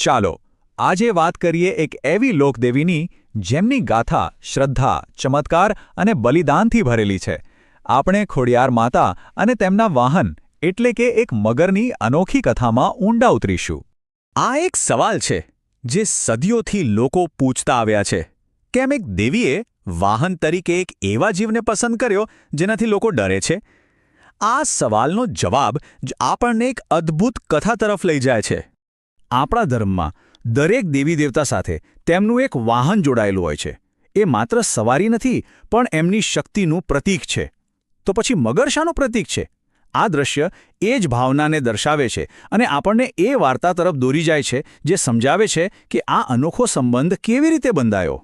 ચાલો આજે વાત કરીએ એક એવી લોકદેવીની જેમની ગાથા શ્રદ્ધા, ચમત્કાર અને બલિદાનથી ભરેલી છે. આપણે ખોડિયાર માતા અને તેમના વાહન એટલે કે એક મગરની અનોખી કથામાં ઊંડા ઉતરીશું. આ એક સવાલ છે જે સદીઓથી લોકો પૂછતા આવ્યા છે. કેમ એક દેવીએ વાહન તરીકે એક એવા જીવને પસંદ કર્યો જેનાથી લોકો ડરે છે? આ સવાલનો જવાબ જ આપણને એક અદ્ભુત કથા તરફ લઈ જાય છે. આપણા ધર્મમાં દરેક દેવી દેવતા સાથે તેમનું એક વાહન જોડાયેલું હોય છે. એ માત્ર સવારી નથી, પણ એમની શક્તિનું પ્રતીક છે. તો પછી મગર શાનું પ્રતીક છે? આ દ્રશ્ય એ જ ભાવનાને દર્શાવે છે અને આપણને એ વાર્તા તરફ દોરી જાય છે જે સમજાવે છે કે આ અનોખો સંબંધ કેવી રીતે બંધાયો.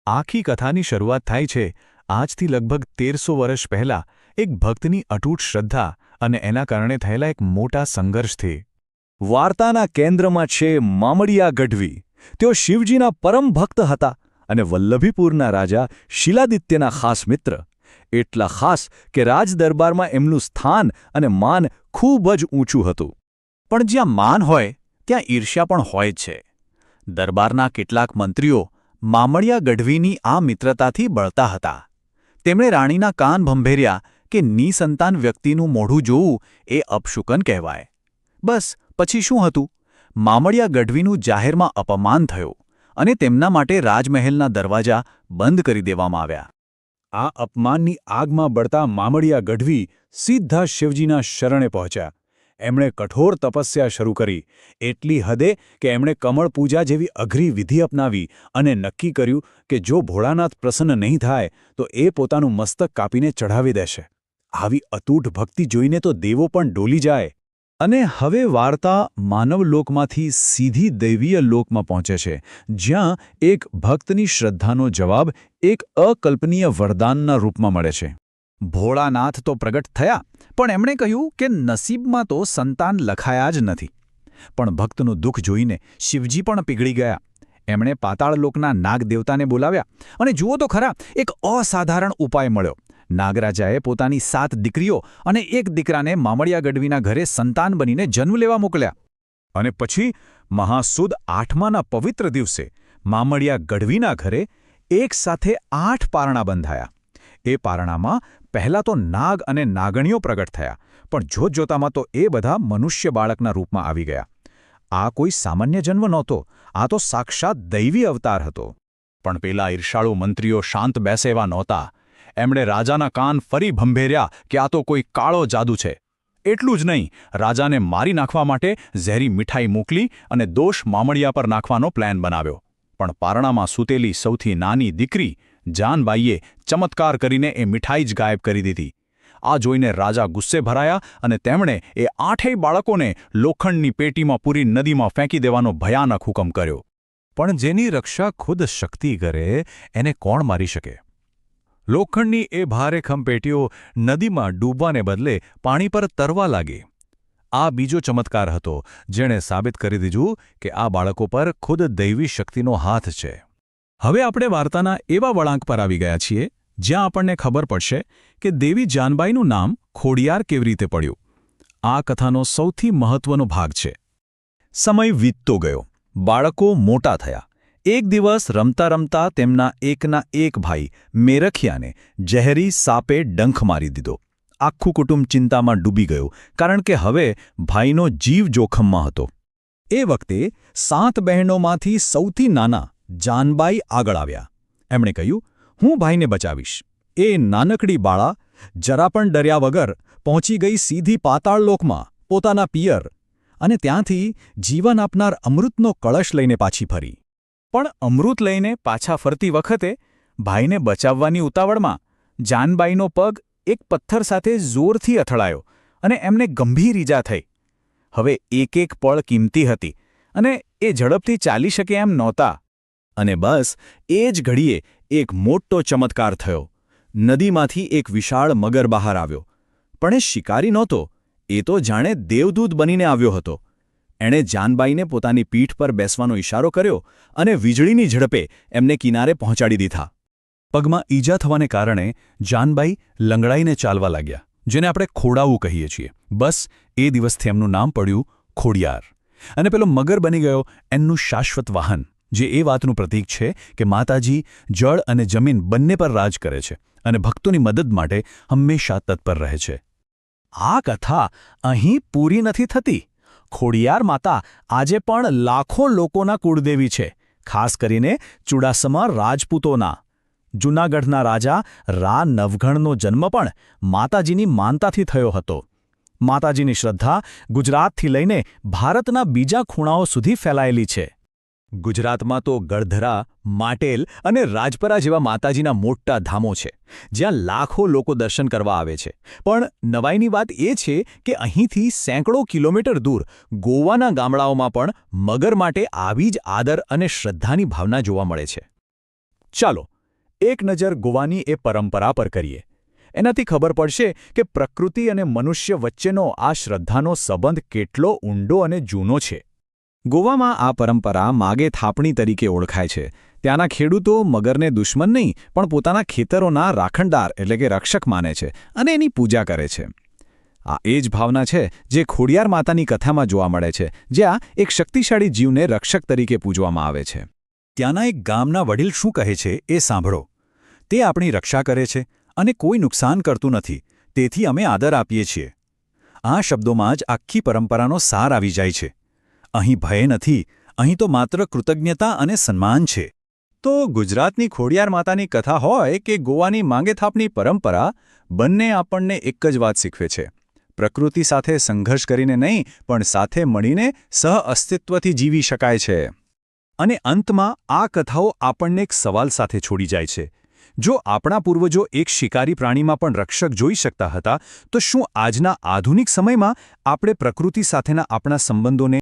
આખી કથાની શરૂઆત થાય છે આજથી લગભગ 1300 વર્ષ પહેલાં એક ભક્તની અતૂટ શ્રદ્ધા અને એના કારણે થયેલા એક મોટા સંઘર્ષથી. વાર્તાના કેન્દ્રમાં છે મામડિયા ગઢવી. તેઓ શિવજીના પરમ ભક્ત હતા અને વલ્લભીપુરના રાજા શિલાદિત્યના ખાસ મિત્ર. એટલા ખાસ કે રાજદરબારમાં એમનું સ્થાન અને માન ખૂબ જ ઊંચું હતું. પણ જ્યાં માન હોય ત્યાં ઈર્ષ્યા પણ હોય જ છે. દરબારના કેટલાક મંત્રીઓ મામડિયા ગઢવીની આ મિત્રતાથી બળતા હતા. તેમણે રાણીના કાન ભંભેર્યા કે નિસંતાન વ્યક્તિનું મોઢું જોવું એ અપશુકન કહેવાય. બસ પછી શું હતું? મામડિયા ગઢવીનું જાહેરમાં અપમાન થયું અને તેમના માટે રાજમહેલના દરવાજા બંધ કરી દેવામાં આવ્યા. આ અપમાનની આગમાં બળતા મામડિયા ગઢવી સીધા શિવજીના શરણે પહોંચ્યા. એમણે કઠોર તપસ્યા શરૂ કરી, એટલી હદે કે એમણે કમળ પૂજા જેવી અઘરી વિધિ અપનાવી અને નક્કી કર્યું કે જો ભોળાનાથ પ્રસન્ન નહીં થાય તો એ પોતાનું મસ્તક કાપીને ચઢાવી દેશે. આવી અતૂટ ભક્તિ જોઈને તો દેવો પણ ડોલી જાય. અને હવે વાર્તા માનવલોકમાંથી સીધી દૈવીય લોકમાં પહોંચે છે, જ્યાં એક ભક્તની શ્રદ્ધાનો જવાબ એક અકલ્પનીય વરદાનના રૂપમાં મળે છે. ભોળાનાથ તો પ્રગટ થયા, પણ એમણે કહ્યું કે નસીબમાં તો સંતાન લખાયા જ નથી. પણ ભક્તનું દુઃખ જોઈને શિવજી પણ પીગળી ગયા. એમણે પાતાળલોકના નાગદેવતાને બોલાવ્યા અને જુઓ તો ખરા, એક અસાધારણ ઉપાય મળ્યો. નાગરાજાએ પોતાની 7 દીકરીઓ અને એક દીકરાને મામડિયા ગઢવીના ઘરે સંતાન બનીને જન્મ લેવા મોકલ્યા. અને પછી મહાસુદ 8માના પવિત્ર દિવસે મામડિયા ગઢવીના ઘરે એક સાથે 8 પારણા બંધાયા. એ પારણામાં પહેલાં તો નાગ અને નાગણીઓ પ્રગટ થયા, પણ જોતજોતામાં તો એ બધા મનુષ્ય બાળકના રૂપમાં આવી ગયા. આ કોઈ સામાન્ય જન્મ નહોતો, આ તો સાક્ષાત દૈવી અવતાર હતો. પણ પેલા ઈર્ષાળુ મંત્રીઓ શાંત બેસે એવા નહોતા. એમણે રાજાના કાન ફરી ભંભેર્યા કે આ તો કોઈ કાળો જાદુ છે. એટલું જ નહીં, રાજાને મારી નાખવા માટે ઝેરી મીઠાઈ મોકલી અને દોષ મામડિયા પર નાખવાનો પ્લાન બનાવ્યો. પણ પારણામાં સૂતેલી સૌથી નાની દીકરી જાનબાઈએ ચમત્કાર કરીને એ મીઠાઈ જ ગાયબ કરી દીધી. આ જોઈને રાજા ગુસ્સે ભરાયા અને તેમણે એ 8 બાળકોને લોખંડની પેટીમાં પૂરી નદીમાં ફેંકી દેવાનો ભયાનક હુકમ કર્યો. પણ જેની રક્ષા ખુદ શક્તિ કરે એને કોણ મારી શકે? લોખંડની એ ભારેખમ પેટીઓ નદીમાં ડૂબવાને બદલે પાણી પર તરવા લાગી. આ બીજો ચમત્કાર હતો જેણે સાબિત કરી દીધું કે આ બાળકો પર ખુદ દૈવી શક્તિનો હાથ છે. હવે આપણે વાર્તાના એવા વળાંક પર આવી ગયા છીએ જ્યાં આપણને ખબર પડશે કે દેવી જાનબાઈનું નામ ખોડિયાર કેવી રીતે પડ્યું. આ કથાનો સૌથી મહત્વનો ભાગ છે. સમય વીતતો ગયો. બાળકો મોટા થયા. એક દિવસ રમતા રમતા તેમના એકના એક ભાઈ મેરખિયાને ઝેરી સાપે ડંખ મારી દીધો. આખું કુટુંબ ચિંતામાં ડૂબી ગયું, કારણ કે હવે ભાઈનો જીવ જોખમમાં હતો. એ વખતે 7 બહેનોમાંથી સૌથી નાના જાનબાઈ આગળ આવ્યા. એમણે કહ્યું, હું ભાઈને બચાવીશ. એ નાનકડી બાળા જરા પણ ડર્યા વગર પહોંચી ગઈ સીધી પાતાળલોકમાં, પોતાના પિયર, અને ત્યાંથી જીવન આપનાર અમૃતનો કળશ લઈને પાછી ફરી. પણ અમૃત લઈને પાછા ફરતી વખતે ભાઈને બચાવવાની ઉતાવળમાં જાનબાઈનો પગ એક પથ્થર સાથે જોરથી અથડાયો અને એમને ગંભીર ઈજા થઈ. હવે એક પળ કિંમતી હતી અને એ ઝડપથી ચાલી શકે એમ નહોતા. અને બસ એ જ ઘડીએ એક મોટો ચમત્કાર થયો. નદીમાંથી એક વિશાળ મગર બહાર આવ્યો. પણ એ શિકારી નહોતો, એ તો જાણે દેવદૂત બનીને આવ્યો હતો. એણે જાનબાઈને પોતાની પીઠ પર બેસવાનો ઇશારો કર્યો અને વીજળીની ઝડપે એમને કિનારે પહોંચાડી દીધા. પગમાં ઈજા થવાને કારણે જાનબાઈ લંગડાઈને ચાલવા લાગ્યા, જેને આપણે ખોડાવું કહીએ છીએ. બસ એ દિવસથી એમનું નામ પડ્યું ખોડિયાર. અને પેલો મગર બની ગયો એમનું શાશ્વત વાહન, જે એ વાતનું પ્રતીક છે કે માતાજી જળ અને જમીન બંને પર રાજ કરે છે અને ભક્તોની મદદ માટે હંમેશા તત્પર રહે છે. આ કથા અહીં પૂરી નથી થતી. ખોડિયાર માતા આજે પણ લાખો લોકોના કુળદેવી છે, ખાસ કરીને ચુડાસમા રાજપૂતોના. જૂનાગઢના રાજા રા નવઘણનો જન્મ પણ માતાજીની માનતાથી થયો હતો. માતાજીની શ્રદ્ધા ગુજરાતથી લઈને ભારતના બીજા ખૂણાઓ સુધી ફેલાયેલી છે. ગુજરાતમાં તો ગળધરા, માટેલ અને રાજપરા જેવા માતાજીના મોટા ધામો છે, જ્યાં લાખો લોકો દર્શન કરવા આવે છે. પણ નવાઈની વાત એ છે કે અહીંથી સેંકડો કિલોમીટર દૂર ગોવાના ગામડાઓમાં પણ મગર માટે આવી જ આદર અને શ્રદ્ધાની ભાવના જોવા મળે છે. ચાલો એક નજર ગોવાની એ પરંપરા પર કરીએ. એનાથી ખબર પડશે કે પ્રકૃતિ અને મનુષ્ય વચ્ચેનો આ શ્રદ્ધાનો સંબંધ કેટલો ઊંડો અને જૂનો છે. ગોવામાં આ પરંપરા માગે થાપણી તરીકે ઓળખાય છે. ત્યાંના ખેડૂતો મગરને દુશ્મન નહીં પણ પોતાના ખેતરોના રાખણદાર એટલે કે રક્ષક માને છે અને એની પૂજા કરે છે. આ એ જ ભાવના છે જે ખોડિયાર માતાની કથામાં જોવા મળે છે, જ્યાં એક શક્તિશાળી જીવને રક્ષક તરીકે પૂજવામાં આવે છે. ત્યાંના એક ગામના વડીલ શું કહે છે એ સાંભળો. તે આપણી રક્ષા કરે છે અને કોઈ નુકસાન કરતું નથી, તેથી અમે આદર આપીએ છીએ. આ શબ્દોમાં જ આખી પરંપરાનો સાર આવી જાય છે. અહીં ભય નથી, અહીં તો માત્ર કૃતજ્ઞતા અને સન્માન છે. તો ગુજરાતની ખોડિયાર માતાની કથા હોય કે ગોવાની માંગેથાપની પરંપરા, બંને આપણને એક જ વાત શીખવે છે. પ્રકૃતિ સાથે સંઘર્ષ કરીને નહીં પણ સાથે મળીને સહઅસ્તિત્વથી જીવી શકાય છે. અને અંતમાં આ કથાઓ આપણને એક સવાલ સાથે છોડી જાય છે. જો આપણા પૂર્વજો એક શિકારી પ્રાણીમાં પણ રક્ષક જોઈ શકતા હતા, તો શું આજના આધુનિક સમયમાં આપણે પ્રકૃતિ સાથેના આપણા સંબંધોને